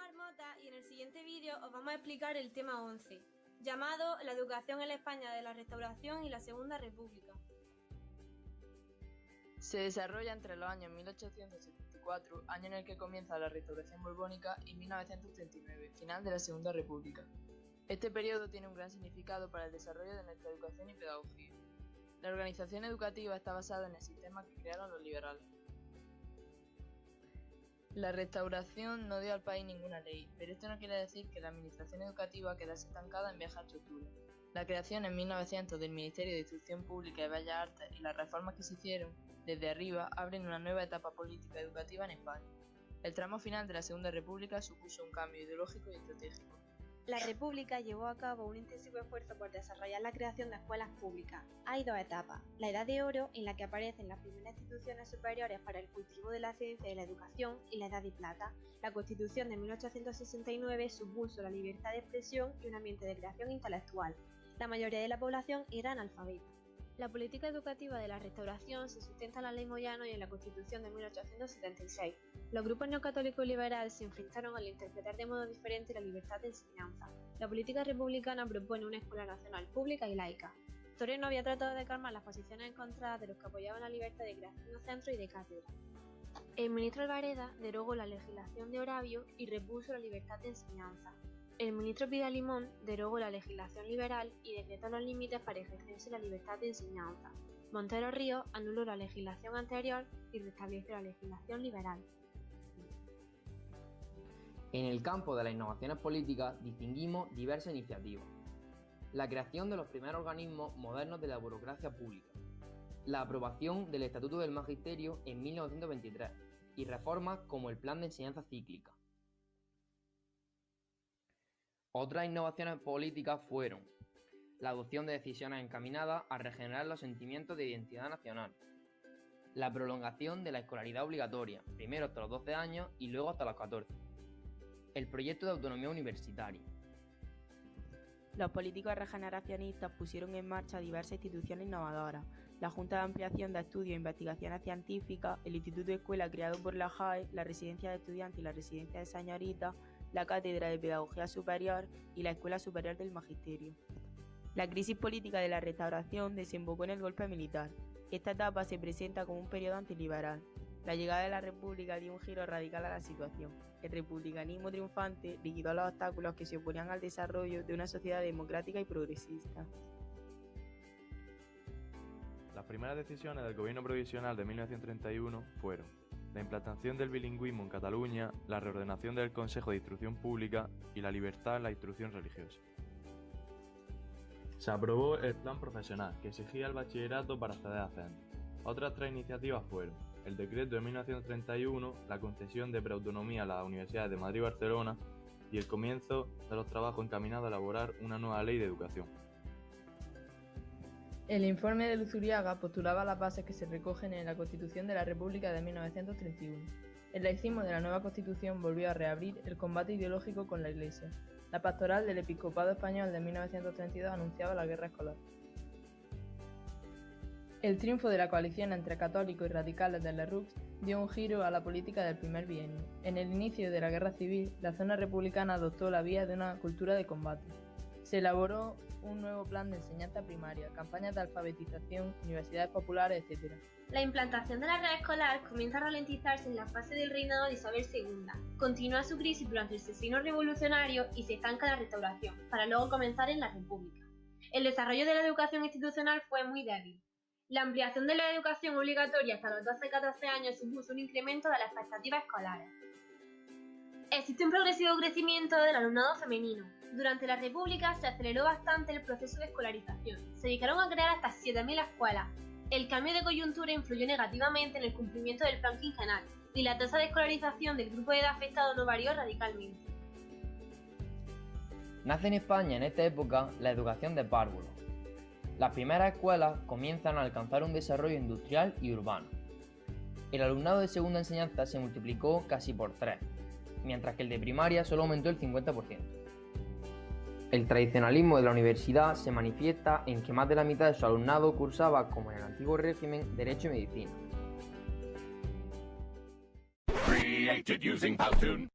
Armota y en el siguiente vídeo os vamos a explicar el tema 11, llamado La educación en la España de la Restauración y la Segunda República. Se desarrolla entre los años 1874, año en el que comienza la Restauración Borbónica, y 1939, final de la Segunda República. Este periodo tiene un gran significado para el desarrollo de nuestra educación y pedagogía. La organización educativa está basada en el sistema que crearon los liberales. La Restauración no dio al país ninguna ley, pero esto no quiere decir que la administración educativa quedase estancada en vieja estructura. La creación en 1900 del Ministerio de Instrucción Pública y Bellas Artes y las reformas que se hicieron desde arriba abren una nueva etapa política educativa en España. El tramo final de la Segunda República supuso un cambio ideológico y estratégico. La República llevó a cabo un intensivo esfuerzo por desarrollar la creación de escuelas públicas. Hay dos etapas: la Edad de Oro, en la que aparecen las primeras instituciones superiores para el cultivo de la ciencia y la educación, y la Edad de Plata. La Constitución de 1869 supuso la libertad de expresión y un ambiente de creación intelectual. La mayoría de la población era analfabeta. La política educativa de la Restauración se sustenta en la Ley Moyano y en la Constitución de 1876. Los grupos neocatólico y liberal se enfrentaron al interpretar de modo diferente la libertad de enseñanza. La política republicana propone una escuela nacional pública y laica. Torres había tratado de calmar las posiciones encontradas de los que apoyaban la libertad de creación de centro y de cátedra. El ministro Albareda derogó la legislación de Oravio y repuso la libertad de enseñanza. El ministro Pidalimón derogó la legislación liberal y decretó los límites para ejercerse la libertad de enseñanza. Montero Ríos anuló la legislación anterior y restableció la legislación liberal. En el campo de las innovaciones políticas distinguimos diversas iniciativas. La creación de los primeros organismos modernos de la burocracia pública, la aprobación del Estatuto del Magisterio en 1923 y reformas como el Plan de Enseñanza Cíclica. Otras innovaciones políticas fueron la adopción de decisiones encaminadas a regenerar los sentimientos de identidad nacional, la prolongación de la escolaridad obligatoria, primero hasta los 12 años y luego hasta los 14, el proyecto de autonomía universitaria. Los políticos regeneracionistas pusieron en marcha diversas instituciones innovadoras: la Junta de Ampliación de Estudios e Investigaciones Científicas, el Instituto Escuela creado por la JAE, la Residencia de Estudiantes y la Residencia de Señoritas, la Cátedra de Pedagogía Superior y la Escuela Superior del Magisterio. La crisis política de la Restauración desembocó en el golpe militar. Esta etapa se presenta como un periodo antiliberal. La llegada de la República dio un giro radical a la situación. El republicanismo triunfante liquidó los obstáculos que se oponían al desarrollo de una sociedad democrática y progresista. Las primeras decisiones del gobierno provisional de 1931 fueron la implantación del bilingüismo en Cataluña, la reordenación del Consejo de Instrucción Pública y la libertad en la instrucción religiosa. Se aprobó el plan profesional, que exigía el bachillerato para acceder a centros. Otras tres iniciativas fueron el decreto de 1931, la concesión de preautonomía a las universidades de Madrid y Barcelona y el comienzo de los trabajos encaminados a elaborar una nueva ley de educación. El informe de Luzuriaga postulaba las bases que se recogen en la Constitución de la República de 1931. El laicismo de la nueva Constitución volvió a reabrir el combate ideológico con la Iglesia. La pastoral del Episcopado Español de 1932 anunciaba la guerra escolar. El triunfo de la coalición entre católicos y radicales de Lerroux dio un giro a la política del primer bienio. En el inicio de la Guerra Civil, la zona republicana adoptó la vía de una cultura de combate. Se elaboró un nuevo plan de enseñanza primaria, campañas de alfabetización, universidades populares, etc. La implantación de la red escolar comienza a ralentizarse en la fase del reinado de Isabel II. Continúa su crisis durante el sexenio revolucionario y se estanca la Restauración, para luego comenzar en la República. El desarrollo de la educación institucional fue muy débil. La ampliación de la educación obligatoria hasta los 12-14 años supuso un incremento de las expectativas escolares. Existe un progresivo crecimiento del alumnado femenino. Durante la República se aceleró bastante el proceso de escolarización. Se llegaron a crear hasta 7.000 escuelas. El cambio de coyuntura influyó negativamente en el cumplimiento del plan quinquenal y la tasa de escolarización del grupo de edad afectado no varió radicalmente. Nace en España en esta época la educación de párvulos. Las primeras escuelas comienzan a alcanzar un desarrollo industrial y urbano. El alumnado de segunda enseñanza se multiplicó casi por 3, mientras que el de primaria solo aumentó el 50%. El tradicionalismo de la universidad se manifiesta en que más de la mitad de su alumnado cursaba, como en el antiguo régimen, Derecho y Medicina. Created using Powtoon.